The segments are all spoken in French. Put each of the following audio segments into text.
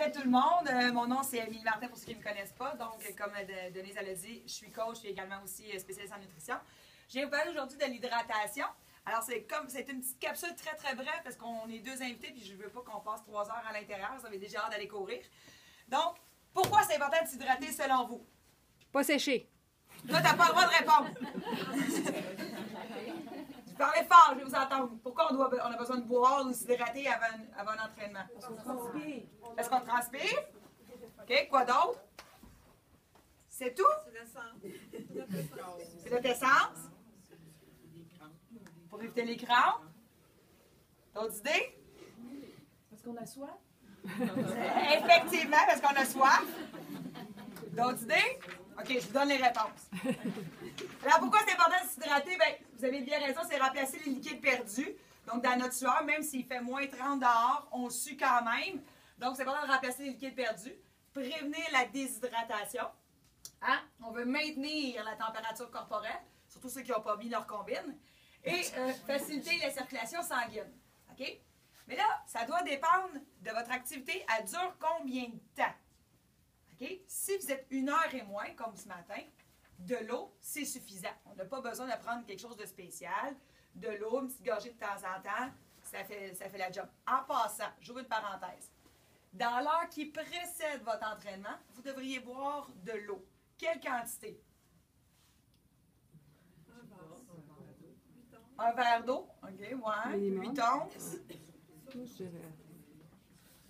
matin tout le monde. Mon nom c'est Émilie Martin pour ceux qui ne me connaissent pas. Donc, comme Denise l'a dit, je suis coach et également aussi spécialiste en nutrition. Je viens vous parler aujourd'hui de l'hydratation. Alors, c'est une petite capsule très très brève parce qu'on est deux invités puis je ne veux pas qu'on passe 3 heures à l'intérieur. Vous avez déjà hâte d'aller courir. Donc, pourquoi c'est important de s'hydrater selon vous? Pas sécher. Toi, tu n'as pas le droit de répondre. Parlez fort, je vais vous entendre. Pourquoi on a besoin de boire ou de s'hydrater avant un entraînement? Parce qu'on transpire. OK, quoi d'autre? C'est tout? C'est notre essence. Pour éviter les crampes. D'autres idées? Parce qu'on a soif. Effectivement, parce qu'on a soif. D'autres idées? OK, je vous donne les réponses. Alors, pourquoi c'est important de s'hydrater? Bien, vous avez bien raison, c'est remplacer les liquides perdus. Donc, dans notre sueur, même s'il fait moins 30 dehors, on sue quand même. Donc, c'est important de remplacer les liquides perdus. Prévenir la déshydratation. Hein? On veut maintenir la température corporelle, surtout ceux qui n'ont pas mis leur combine. Et faciliter la circulation sanguine. OK? Mais là, ça doit dépendre de votre activité. Elle dure combien de temps? OK? Si vous êtes 1 heure et moins, comme ce matin, de l'eau, c'est suffisant. On n'a pas besoin de prendre quelque chose de spécial. De l'eau, une petite gorgée de temps en temps, ça fait la job. En passant, j'ouvre une parenthèse. Dans l'heure qui précède votre entraînement, vous devriez boire de l'eau. Quelle quantité? Un verre d'eau. OK, ouais. 8 onces.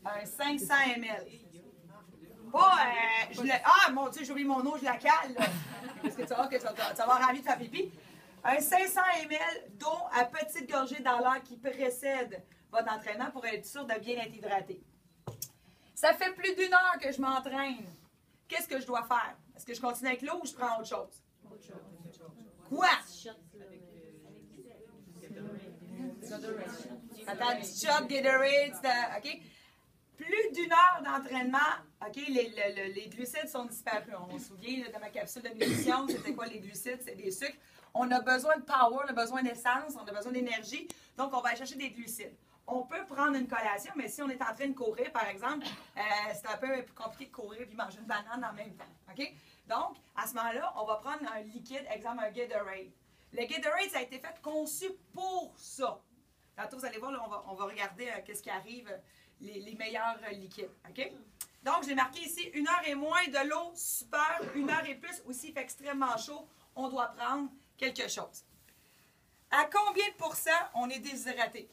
Un 500 ml. Mon Dieu, j'ai oublié mon eau, je la cale, là. Parce que tu vas avoir envie de faire pipi. Un 500 ml d'eau à petite gorgée dans l'heure qui précède votre entraînement pour être sûr de bien être hydraté. Ça fait plus d'1 heure que je m'entraîne. Qu'est-ce que je dois faire? Est-ce que je continue avec l'eau ou je prends autre chose? Quoi? Attends, du shot, Gatorade, OK? Plus d'1 heure d'entraînement, OK, les glucides sont disparus. On se souvient là, de ma capsule de nutrition, c'était quoi les glucides? C'est des sucres. On a besoin de power, on a besoin d'essence, on a besoin d'énergie. Donc, on va aller chercher des glucides. On peut prendre une collation, mais si on est en train de courir, par exemple, c'est un peu plus compliqué de courir et manger une banane en même temps. OK? Donc, à ce moment-là, on va prendre un liquide, exemple un Gatorade. Le Gatorade, ça a été fait conçu pour ça. Tantôt, vous allez voir, là, on va regarder qu'est-ce qui arrive, les meilleurs liquides. OK? Donc, j'ai marqué ici 1 heure et moins de l'eau, super. 1 heure et plus aussi, il fait extrêmement chaud. On doit prendre quelque chose. À combien de pourcents on est déshydraté?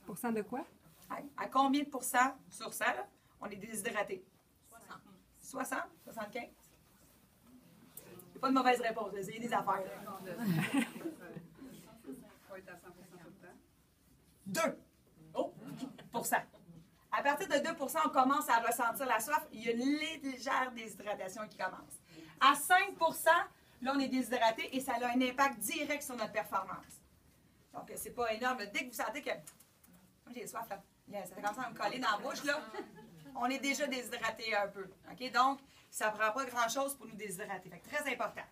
Pourcent de quoi? À combien de pourcents sur 100, là, on est déshydraté? 60. 60? 75? Il n'y a pas de mauvaise réponse. Essayez des affaires. 2. Oh, %. À partir de 2 on commence à ressentir la soif. Il y a une légère déshydratation qui commence. À 5 là, on est déshydraté et ça a un impact direct sur notre performance. Donc, c'est pas énorme. Dès que vous sentez que... Moi, j'ai soif, là. Ça commence à me coller dans la bouche, là. On est déjà déshydraté un peu. OK? Donc, ça ne prend pas grand-chose pour nous déshydrater. Fait que très important.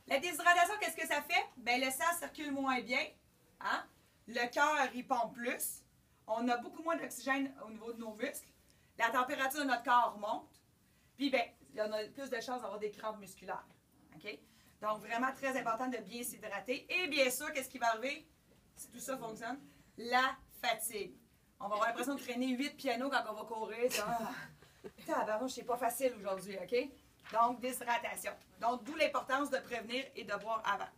La déshydratation, qu'est-ce que ça fait? Bien, le sang circule moins bien. Hein? Le cœur, il pompe plus. On a beaucoup moins d'oxygène au niveau de nos muscles. La température de notre corps monte. Puis, bien, on a plus de chances d'avoir des crampes musculaires. OK? Donc, vraiment très important de bien s'hydrater. Et bien sûr, qu'est-ce qui va arriver si tout ça fonctionne? La fatigue. On va avoir l'impression de traîner 8 pianos quand on va courir. Tabarnouche, c'est pas facile aujourd'hui, OK? Donc, déshydratation. Donc, d'où l'importance de prévenir et de boire avant.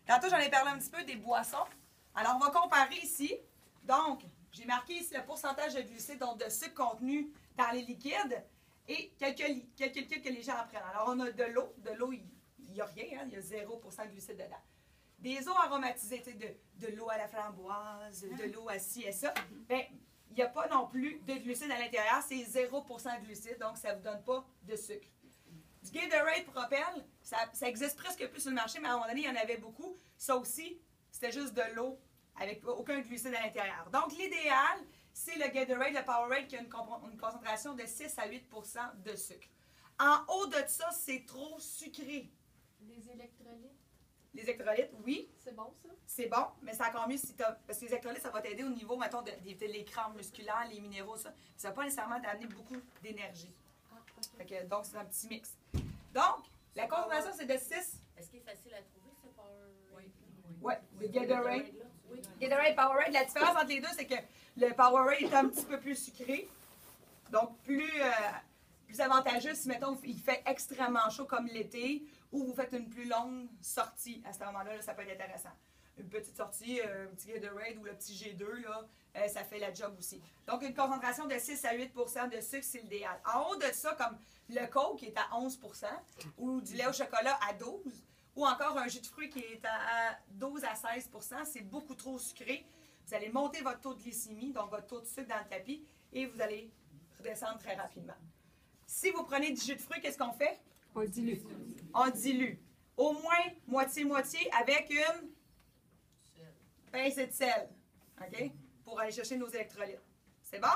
Tantôt, j'en ai parlé un petit peu des boissons. Alors, on va comparer ici. Donc, j'ai marqué ici le pourcentage de glucides, donc de sucre contenu dans les liquides et quelques liquides que les gens en prennent. Alors, on a de l'eau. De l'eau, il n'y a rien, hein? Il y a 0 de glucides dedans. Des eaux aromatisées, de l'eau à la framboise, de l'eau à ci et ça. Bien, il n'y a pas non plus de glucides à l'intérieur, c'est 0 de glucides, donc ça ne vous donne pas de sucre. Du Gatorade Propel, ça existe presque plus sur le marché, mais à un moment donné, il y en avait beaucoup. Ça aussi, c'était juste de l'eau avec aucun glucide à l'intérieur. Donc, l'idéal, c'est le Gatorade, le Powerade, qui a une concentration de 6 à 8 de sucre. En haut de ça, c'est trop sucré. Les électrolytes? Les électrolytes, oui, C'est bon, ça? c'est bon, mais c'est encore mieux si tu parce que les électrolytes, ça va t'aider au niveau, mettons, d'éviter les crampes musculaires, les minéraux, ça. Ça va pas nécessairement t'amener beaucoup d'énergie. Ah, OK. Fait que, donc, c'est un petit mix. Donc, la concentration, c'est de 6. Est-ce qu'il est facile à trouver, ce Powerade? Ouais, le Gatorade. Oui. Gatorade, Powerade. La différence entre les deux, c'est que le Powerade est un petit peu plus sucré. Donc, plus avantageux si, mettons, il fait extrêmement chaud comme l'été ou vous faites une plus longue sortie. À ce moment-là, là, ça peut être intéressant. Une petite sortie, un petit Gatorade ou le petit G2, là, ça fait la job aussi. Donc, une concentration de 6 à 8 de sucre, c'est l'idéal. En haut de ça, comme le Coke qui est à 11 ou du lait au chocolat à 12 ou encore un jus de fruits qui est à 12 à 16 c'est beaucoup trop sucré. Vous allez monter votre taux de glycémie, donc votre taux de sucre dans le tapis, et vous allez redescendre très rapidement. Si vous prenez du jus de fruits, qu'est-ce qu'on fait? On le dilue. On dilue. Au moins moitié-moitié avec une pincée de sel. OK? Pour aller chercher nos électrolytes. C'est bon?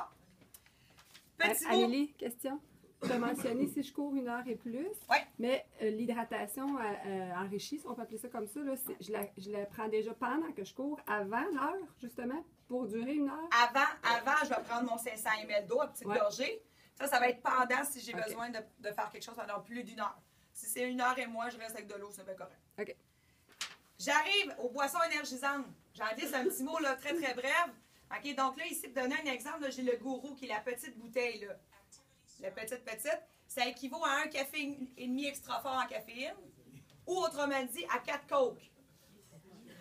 Petit mot. Amélie, question. Tu as mentionné si je cours 1 heure et plus, Ouais. mais l'hydratation enrichie, si on peut appeler ça comme ça, là, je la prends déjà pendant que je cours, avant l'heure, justement, pour durer 1 heure. Avant, je vais prendre mon 500 ml d'eau à petite Ouais. gorgée. Ça va être pendant si j'ai OK. besoin de faire quelque chose pendant plus d'1 heure. Si c'est 1 heure et moi, je reste avec de l'eau, c'est bien correct. OK. J'arrive aux boissons énergisantes. J'en dis un petit mot là, très, très bref. OK, donc là, ici, pour donner un exemple, là, j'ai le gourou qui est la petite bouteille. Là. La petite, ça équivaut à 1 café et demi extra fort en caféine, ou autrement dit, à 4 Coke.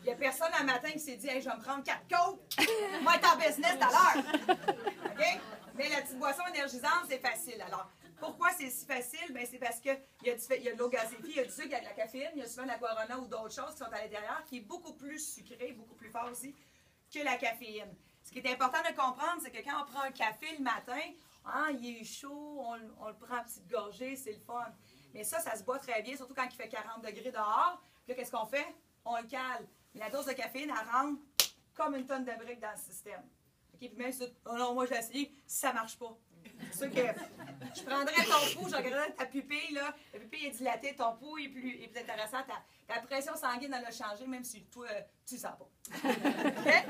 Il n'y a personne un matin qui s'est dit hey, je vais me prendre 4 Coke, moi être en business tout à l'heure. OK? Mais la petite boisson énergisante, c'est facile. Alors, pourquoi c'est si facile? Bien, c'est parce qu'il y a de l'eau gazéfiée, il y a du sucre, il y a de la caféine, il y a souvent de la guarana ou d'autres choses qui sont à l'intérieur, qui est beaucoup plus sucré, beaucoup plus fort aussi, que la caféine. Ce qui est important de comprendre, c'est que quand on prend un café le matin, ah, il est chaud, on le prend à petite gorgée, c'est le fun. Mais ça se boit très bien, surtout quand il fait 40 degrés dehors. Puis là, qu'est-ce qu'on fait? On le cale. Mais la dose de caféine, elle rentre comme une tonne de briques dans le système. OK? Puis même si oh non, moi, je l'ai essayé, ça marche pas. C'est sûr que je prendrais ton pouls, je regarderais ta pupille, là. La pupille est dilatée, ton pouls est plus intéressant. Ta pression sanguine, elle a changé, même si toi, tu ne sens pas. OK?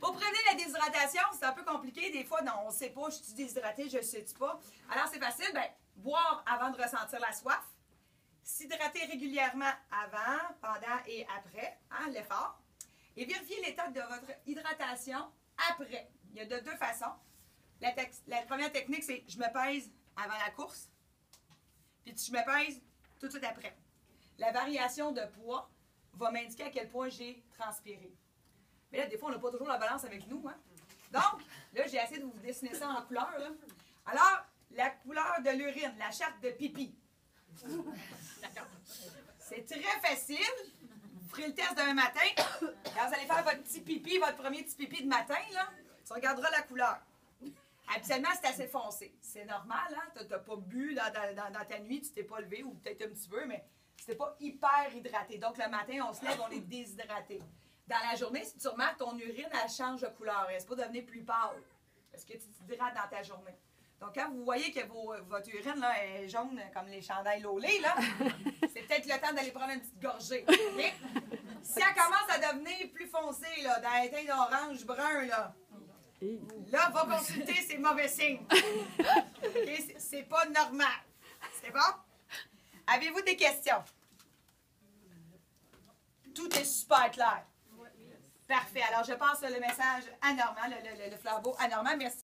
Pour prévenir la déshydratation, c'est un peu compliqué. Des fois, non, on ne sait pas, je suis déshydratée, je ne sais pas. Alors, c'est facile, bien, boire avant de ressentir la soif, s'hydrater régulièrement avant, pendant et après l'effort, et vérifier l'état de votre hydratation après. Il y a de 2 façons. La première technique, c'est je me pèse avant la course, puis je me pèse tout de suite après. La variation de poids va m'indiquer à quel point j'ai transpiré. Mais là, des fois, on n'a pas toujours la balance avec nous. Hein? Donc, là, j'ai essayé de vous dessiner ça en couleur. Là. Alors, la couleur de l'urine, la charte de pipi. C'est très facile. Vous ferez le test demain matin. Quand vous allez faire votre petit pipi, votre premier petit pipi de matin, là, tu regarderas la couleur. Habituellement, c'est assez foncé. C'est normal, hein? Tu n'as pas bu dans ta nuit, tu t'es pas levé, ou peut-être un petit peu, mais tu n'es pas hyper hydraté. Donc, le matin, on se lève, on est déshydraté. Dans la journée, si tu remarques, ton urine, elle change de couleur. Elle ne va pas devenir plus pâle. Parce que tu t'hydrates dans ta journée. Donc, quand vous voyez que votre urine là, est jaune comme les chandails Lolé, là, c'est peut-être le temps d'aller prendre une petite gorgée. Okay? Si elle commence à devenir plus foncée, là, dans les teintes orange, brun, là, va consulter, c'est mauvais signe. Okay? C'est pas normal. C'est bon? Avez-vous des questions? Tout est super clair. Parfait. Alors, je passe le message à Normand, le flambeau à Normand. Merci.